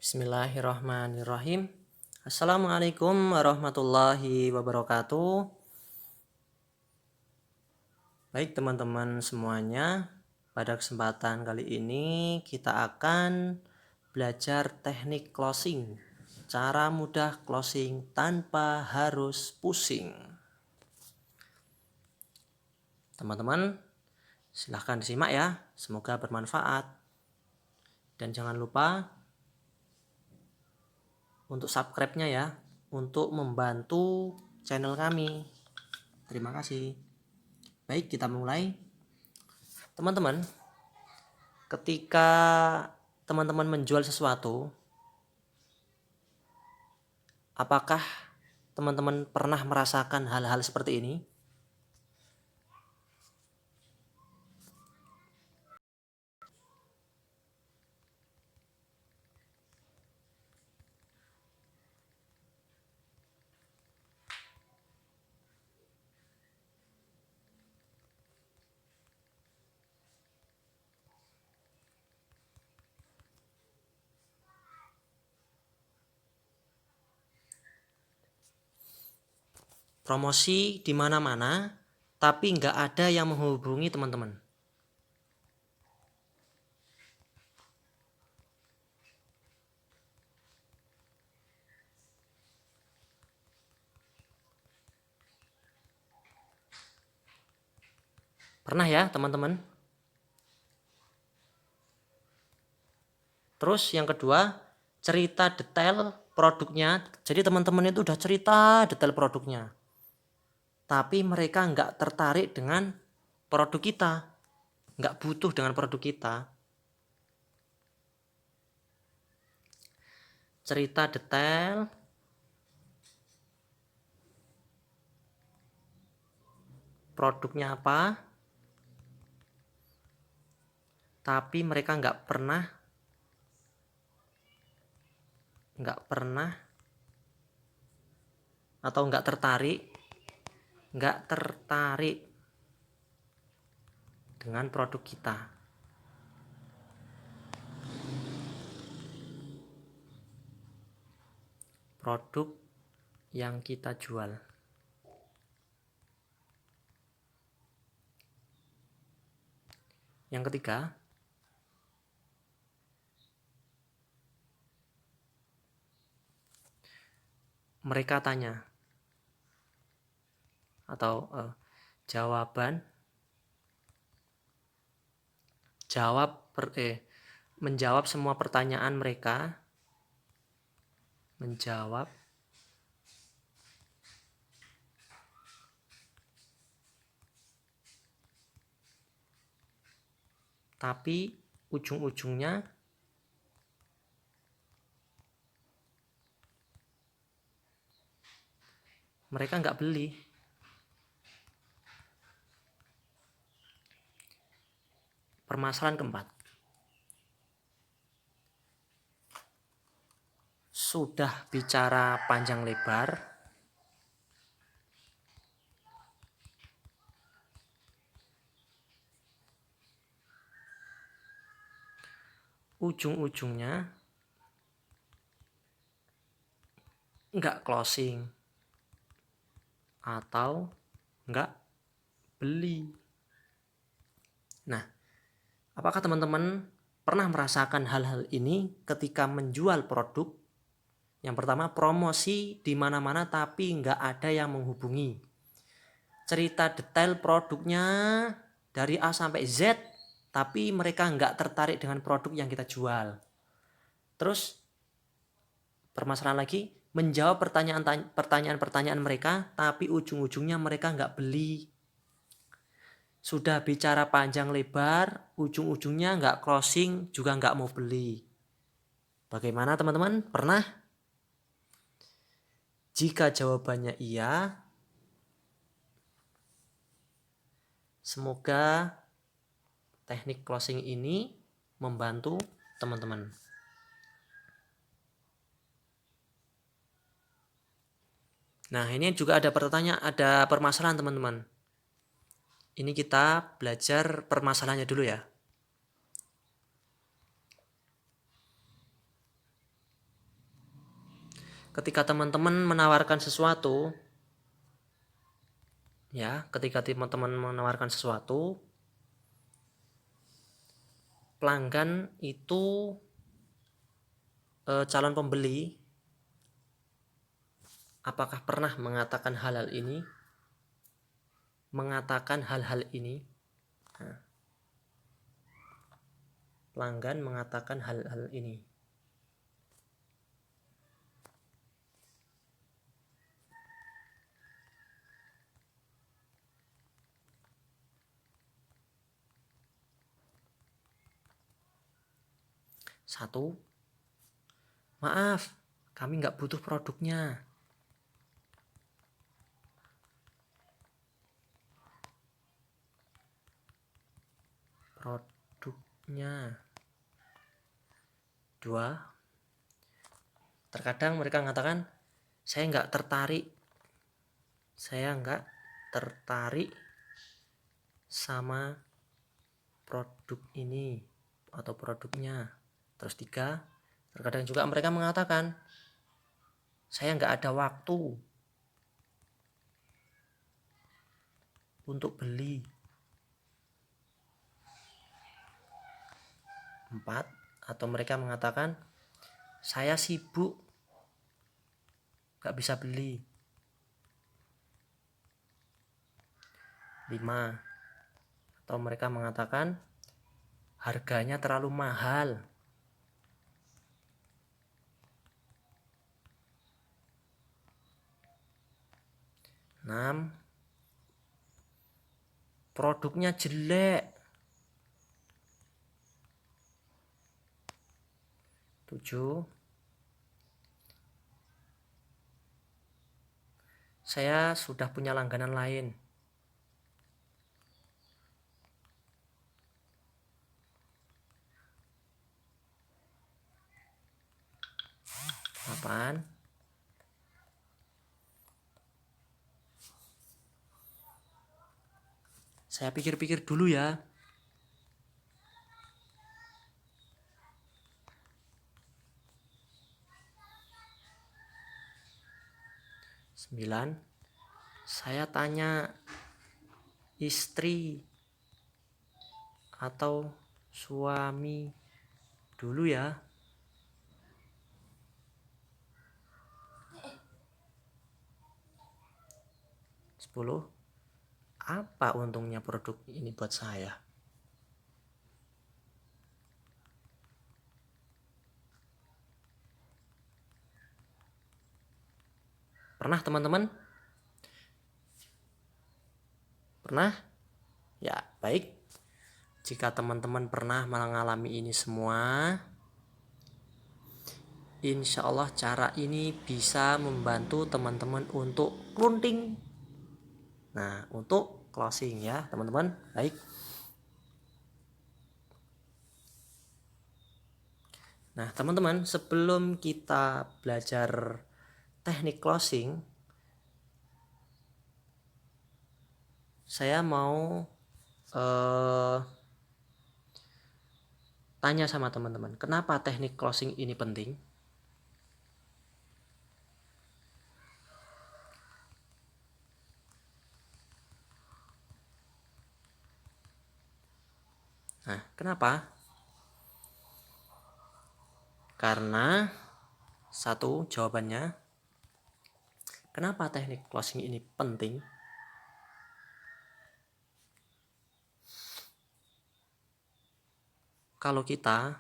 Bismillahirrahmanirrahim. Assalamualaikum warahmatullahi wabarakatuh. Baik teman-teman semuanya, pada kesempatan kali ini kita akan belajar teknik closing. Cara mudah closing tanpa harus pusing. Teman-teman, silahkan disimak ya, semoga bermanfaat. Dan jangan lupa untuk subscribe-nya ya, untuk membantu channel kami. Terima kasih. Baik, kita mulai. Teman-teman, ketika teman-teman menjual sesuatu, apakah teman-teman pernah merasakan hal-hal seperti ini? Promosi di mana-mana, tapi nggak ada yang menghubungi teman-teman. Pernah ya teman-teman? Terus yang kedua, cerita detail produknya. Jadi teman-teman itu udah cerita detail produknya, tapi mereka nggak tertarik dengan produk kita, nggak butuh dengan produk kita. Cerita detail, produknya apa, tapi mereka nggak pernah atau nggak tertarik dengan produk kita. Produk yang kita jual. Yang ketiga, mereka tanya atau menjawab semua pertanyaan mereka, tapi ujung-ujungnya mereka nggak beli. Permasalahan keempat, sudah bicara panjang lebar, ujung-ujungnya nggak closing atau nggak beli. Nah, apakah teman-teman pernah merasakan hal-hal ini ketika menjual produk? Yang pertama, promosi di mana-mana tapi nggak ada yang menghubungi. Cerita detail produknya dari A sampai Z, tapi mereka nggak tertarik dengan produk yang kita jual. Terus permasalahan lagi, menjawab pertanyaan-pertanyaan mereka, tapi ujung-ujungnya mereka nggak beli. Sudah bicara panjang lebar, ujung-ujungnya nggak closing, juga nggak mau beli. Bagaimana teman-teman? Pernah? Jika jawabannya iya, semoga teknik closing ini membantu teman-teman. Nah, ini juga ada permasalahan teman-teman. Ini kita belajar permasalahannya dulu ya. ketika teman-teman menawarkan sesuatu, ya, ketika teman-teman menawarkan sesuatu, pelanggan itu calon pembeli apakah pernah mengatakan hal-hal ini? Nah, pelanggan mengatakan hal-hal ini. Satu, maaf, kami nggak butuh produknya. Dua, terkadang mereka mengatakan saya nggak tertarik sama produk ini atau produknya. Terus tiga, terkadang juga mereka mengatakan saya nggak ada waktu untuk beli. 4, atau mereka mengatakan saya sibuk nggak bisa beli. 5, atau mereka mengatakan harganya terlalu mahal. 6, produknya jelek. 7, saya sudah punya langganan lain. 8, saya pikir-pikir dulu ya. 9, saya tanya istri atau suami dulu ya. 10, apa untungnya produk ini buat saya? Pernah teman-teman? Pernah? Ya, baik. Jika teman-teman pernah mengalami ini semua, insya Allah cara ini bisa membantu teman-teman untuk closing. Nah, untuk closing ya teman-teman. Baik. Nah teman-teman, sebelum kita belajar teknik closing, saya mau tanya sama teman-teman, kenapa teknik closing ini penting? Nah, kenapa? Karena satu, jawabannya, kenapa teknik closing ini penting? Kalau kita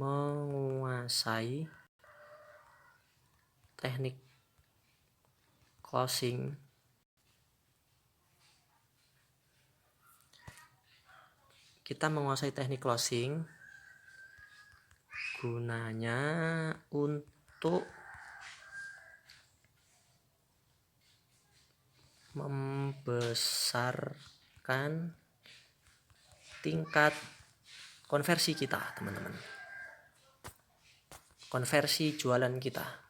menguasai teknik closing, gunanya untuk membesarkan tingkat konversi kita, teman-teman. Konversi jualan kita.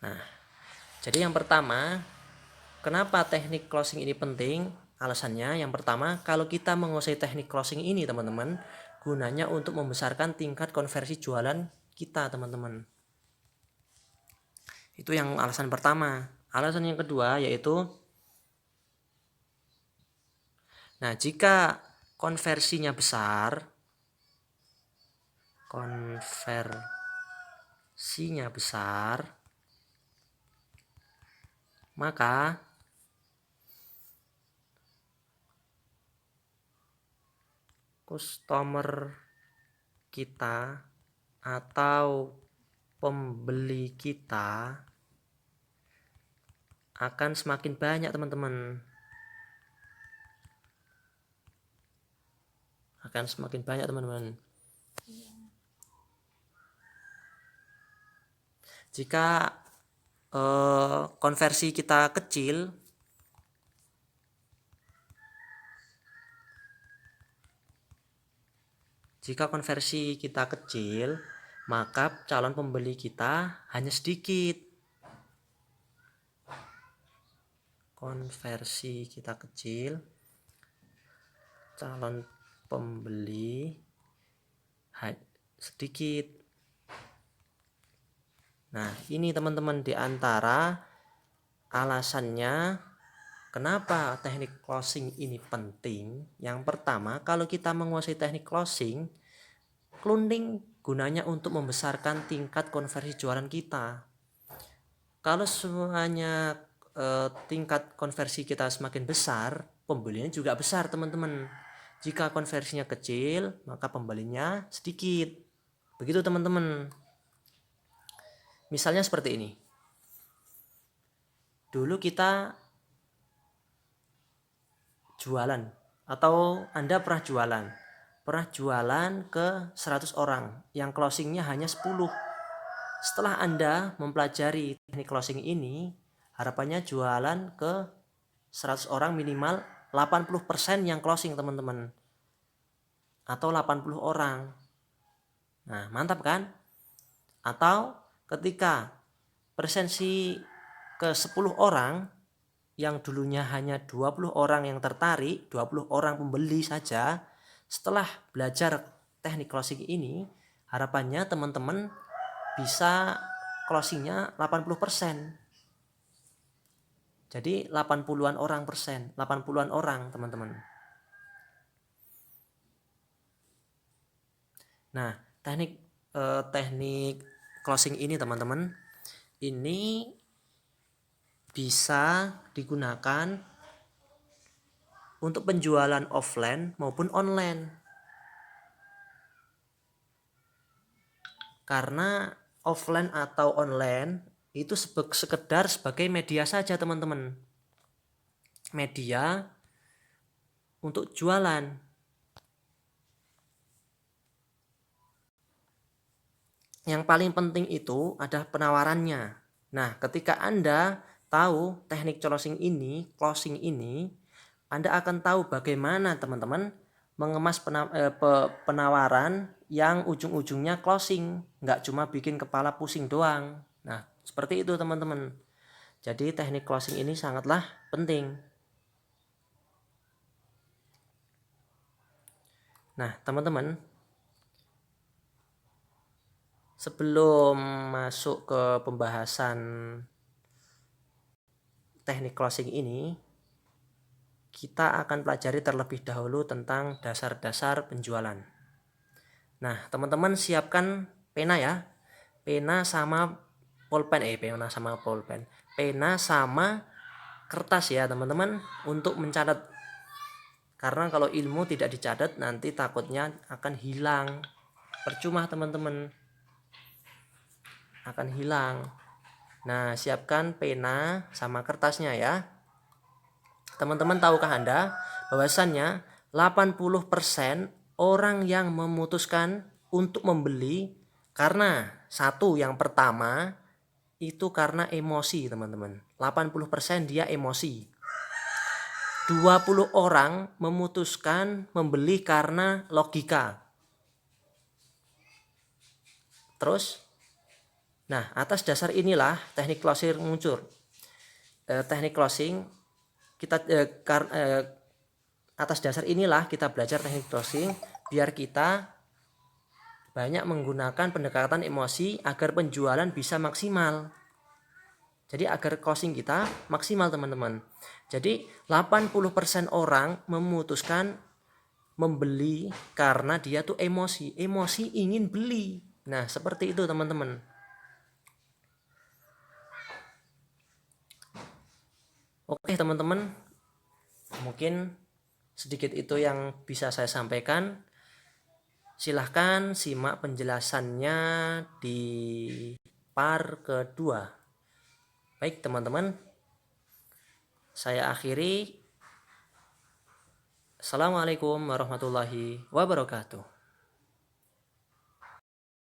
Nah, Jadi yang pertama, kenapa teknik closing ini penting? Alasannya yang pertama, kalau kita menguasai teknik closing ini teman-teman, gunanya untuk membesarkan tingkat konversi jualan kita teman-teman. Itu yang alasan pertama. Alasan yang kedua yaitu, nah jika konversinya besar, maka customer kita atau pembeli kita akan semakin banyak teman-teman. Jika konversi kita kecil, maka calon pembeli kita hanya sedikit. Konversi kita kecil, calon pembeli sedikit. Nah, ini teman-teman diantara alasannya kenapa teknik closing ini penting. Yang pertama, kalau kita menguasai teknik closing gunanya untuk membesarkan tingkat konversi jualan kita. Kalau semuanya tingkat konversi kita semakin besar, pembelinya juga besar teman-teman. Jika konversinya kecil, maka pembelinya sedikit. Begitu teman-teman. Misalnya seperti ini. Dulu kita jualan, atau Anda pernah jualan ke 100 orang yang closingnya hanya 10. Setelah Anda mempelajari teknik closing ini, harapannya jualan ke 100 orang minimal 80% yang closing teman-teman, atau 80 orang. Nah, mantap kan? Atau ketika presensi ke 10 orang yang dulunya hanya 20 orang yang tertarik, 20 orang pembeli saja, setelah belajar teknik closing ini, harapannya teman-teman bisa closingnya 80%. Jadi 80-an orang teman-teman. Nah, teknik closing ini teman-teman, ini bisa digunakan untuk penjualan offline maupun online. Karena offline atau online itu sekedar sebagai media saja teman-teman. Media untuk jualan. Yang paling penting itu adalah penawarannya. Nah, ketika Anda tahu teknik closing ini, Anda akan tahu bagaimana teman-teman mengemas penawaran yang ujung-ujungnya closing, nggak cuma bikin kepala pusing doang. Nah, seperti itu teman-teman. Jadi teknik closing ini sangatlah penting. Nah, teman-teman, sebelum masuk ke pembahasan teknik closing ini, kita akan pelajari terlebih dahulu tentang dasar-dasar penjualan. Nah, teman-teman siapkan pena ya. Pena sama kertas ya teman-teman, untuk mencatat. Karena kalau ilmu tidak dicatat nanti takutnya akan hilang. Percuma teman-teman, akan hilang. Nah, siapkan pena sama kertasnya ya. Teman-teman tahukah Anda bahwasannya 80% orang yang memutuskan untuk membeli karena yang pertama itu karena emosi teman-teman. 80% dia emosi. 20 orang memutuskan membeli karena logika. Terus, nah atas dasar inilah teknik closing muncul. teknik closing kita atas dasar inilah kita belajar teknik closing biar kita banyak menggunakan pendekatan emosi agar penjualan bisa maksimal. Jadi agar closing kita maksimal teman-teman. Jadi 80% orang memutuskan membeli karena dia tuh emosi ingin beli. Nah, seperti itu teman-teman. Oke teman-teman, mungkin sedikit itu yang bisa saya sampaikan. Silahkan simak penjelasannya di part kedua. Baik teman-teman, saya akhiri. Assalamualaikum warahmatullahi wabarakatuh.